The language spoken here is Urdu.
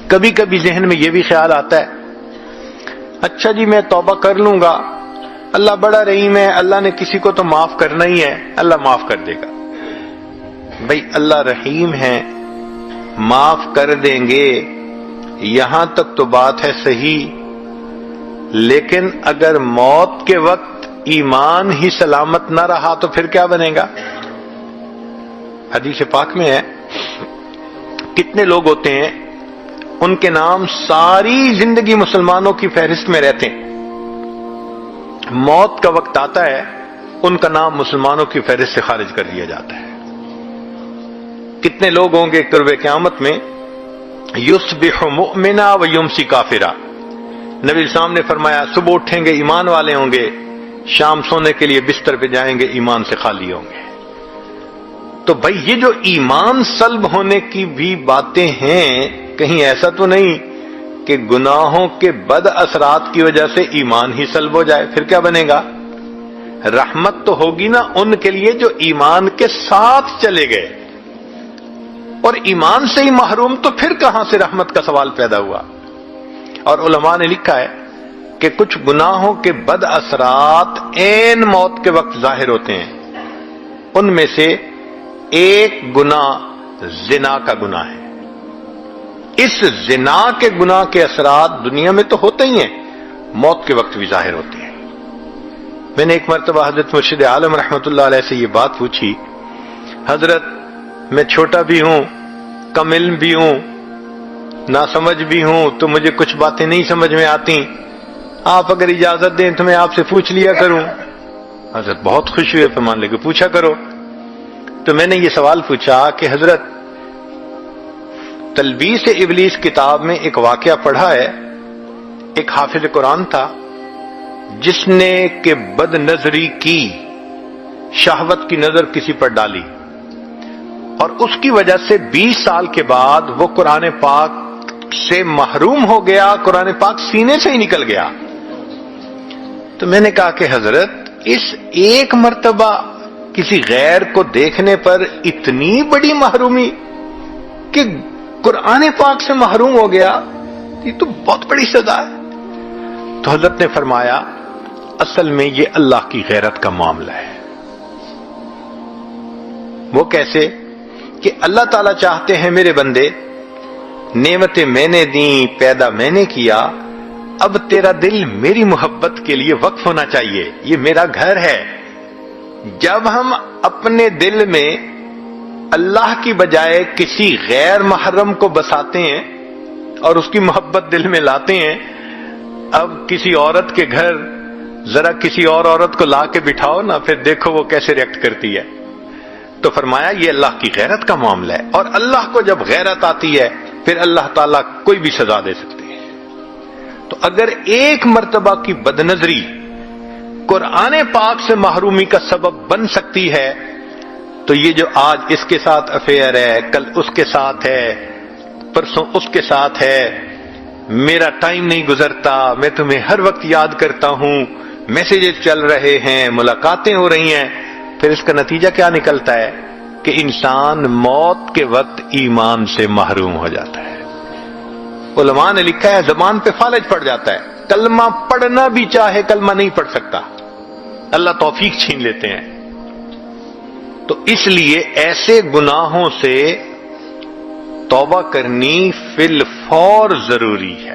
کبھی کبھی ذہن میں یہ بھی خیال آتا ہے اچھا جی میں توبہ کر لوں گا، اللہ بڑا رحیم ہے، اللہ نے کسی کو تو معاف کرنا ہی ہے، اللہ معاف کر دے گا۔ بھئی اللہ رحیم ہے، معاف کر دیں گے، یہاں تک تو بات ہے صحیح، لیکن اگر موت کے وقت ایمان ہی سلامت نہ رہا تو پھر کیا بنے گا؟ حدیث پاک میں ہے کتنے لوگ ہوتے ہیں ان کے نام ساری زندگی مسلمانوں کی فہرست میں رہتے ہیں، موت کا وقت آتا ہے ان کا نام مسلمانوں کی فہرست سے خارج کر دیا جاتا ہے۔ کتنے لوگ ہوں گے قرب قیامت میں یصبح مؤمنا و یمسی کافرا، نبی اسلام نے فرمایا صبح اٹھیں گے ایمان والے ہوں گے، شام سونے کے لیے بستر پہ جائیں گے ایمان سے خالی ہوں گے۔ تو بھائی یہ جو ایمان سلب ہونے کی بھی باتیں ہیں، کہیں ایسا تو نہیں کہ گناہوں کے بد اثرات کی وجہ سے ایمان ہی سلب ہو جائے، پھر کیا بنے گا؟ رحمت تو ہوگی نا ان کے لیے جو ایمان کے ساتھ چلے گئے، اور ایمان سے ہی محروم تو پھر کہاں سے رحمت کا سوال پیدا ہوا؟ اور علماء نے لکھا ہے کہ کچھ گناہوں کے بد اثرات عین موت کے وقت ظاہر ہوتے ہیں، ان میں سے ایک گناہ زنا کا گناہ ہے۔ اس زنا کے گناہ کے اثرات دنیا میں تو ہوتے ہی ہیں، موت کے وقت بھی ظاہر ہوتے ہیں۔ میں نے ایک مرتبہ حضرت مرشد عالم رحمۃ اللہ علیہ سے یہ بات پوچھی، حضرت میں چھوٹا بھی ہوں، کم علم بھی ہوں، ناسمجھ بھی ہوں، تو مجھے کچھ باتیں نہیں سمجھ میں آتی، آپ اگر اجازت دیں تو میں آپ سے پوچھ لیا کروں۔ حضرت بہت خوش ہوئے، فرمان لے کے پوچھا کرو۔ تو میں نے یہ سوال پوچھا کہ حضرت تلبیس ابلیس کتاب میں ایک واقعہ پڑھا ہے، ایک حافظ قرآن تھا جس نے کہ بد نظری کی، شہوت کی نظر کسی پر ڈالی، اور اس کی وجہ سے 20 سال کے بعد وہ قرآن پاک سے محروم ہو گیا، قرآن پاک سینے سے ہی نکل گیا۔ تو میں نے کہا کہ حضرت اس ایک مرتبہ کسی غیر کو دیکھنے پر اتنی بڑی محرومی کہ قرآن پاک سے محروم ہو گیا، یہ تو بہت بڑی سزا ہے۔ تو حضرت نے فرمایا اصل میں یہ اللہ کی غیرت کا معاملہ ہے۔ وہ کیسے؟ کہ اللہ تعالیٰ چاہتے ہیں میرے بندے، نعمتیں میں نے دیں، پیدا میں نے کیا، اب تیرا دل میری محبت کے لیے وقف ہونا چاہیے، یہ میرا گھر ہے۔ جب ہم اپنے دل میں اللہ کی بجائے کسی غیر محرم کو بساتے ہیں اور اس کی محبت دل میں لاتے ہیں، اب کسی عورت کے گھر ذرا کسی اور عورت کو لا کے بٹھاؤ نا، پھر دیکھو وہ کیسے ریئیکٹ کرتی ہے۔ تو فرمایا یہ اللہ کی غیرت کا معاملہ ہے، اور اللہ کو جب غیرت آتی ہے پھر اللہ تعالیٰ کوئی بھی سزا دے سکتے ہیں۔ تو اگر ایک مرتبہ کی بدنظری قرآن پاک سے محرومی کا سبب بن سکتی ہے، تو یہ جو آج اس کے ساتھ افیئر ہے، کل اس کے ساتھ ہے، پرسوں اس کے ساتھ ہے، میرا ٹائم نہیں گزرتا، میں تمہیں ہر وقت یاد کرتا ہوں، میسیجز چل رہے ہیں، ملاقاتیں ہو رہی ہیں، پھر اس کا نتیجہ کیا نکلتا ہے کہ انسان موت کے وقت ایمان سے محروم ہو جاتا ہے۔ علماء نے لکھا ہے زبان پہ فالج پڑ جاتا ہے، کلمہ پڑھنا بھی چاہے کلمہ نہیں پڑھ سکتا، اللہ توفیق چھین لیتے ہیں۔ تو اس لیے ایسے گناہوں سے توبہ کرنی فی الفور ضروری ہے۔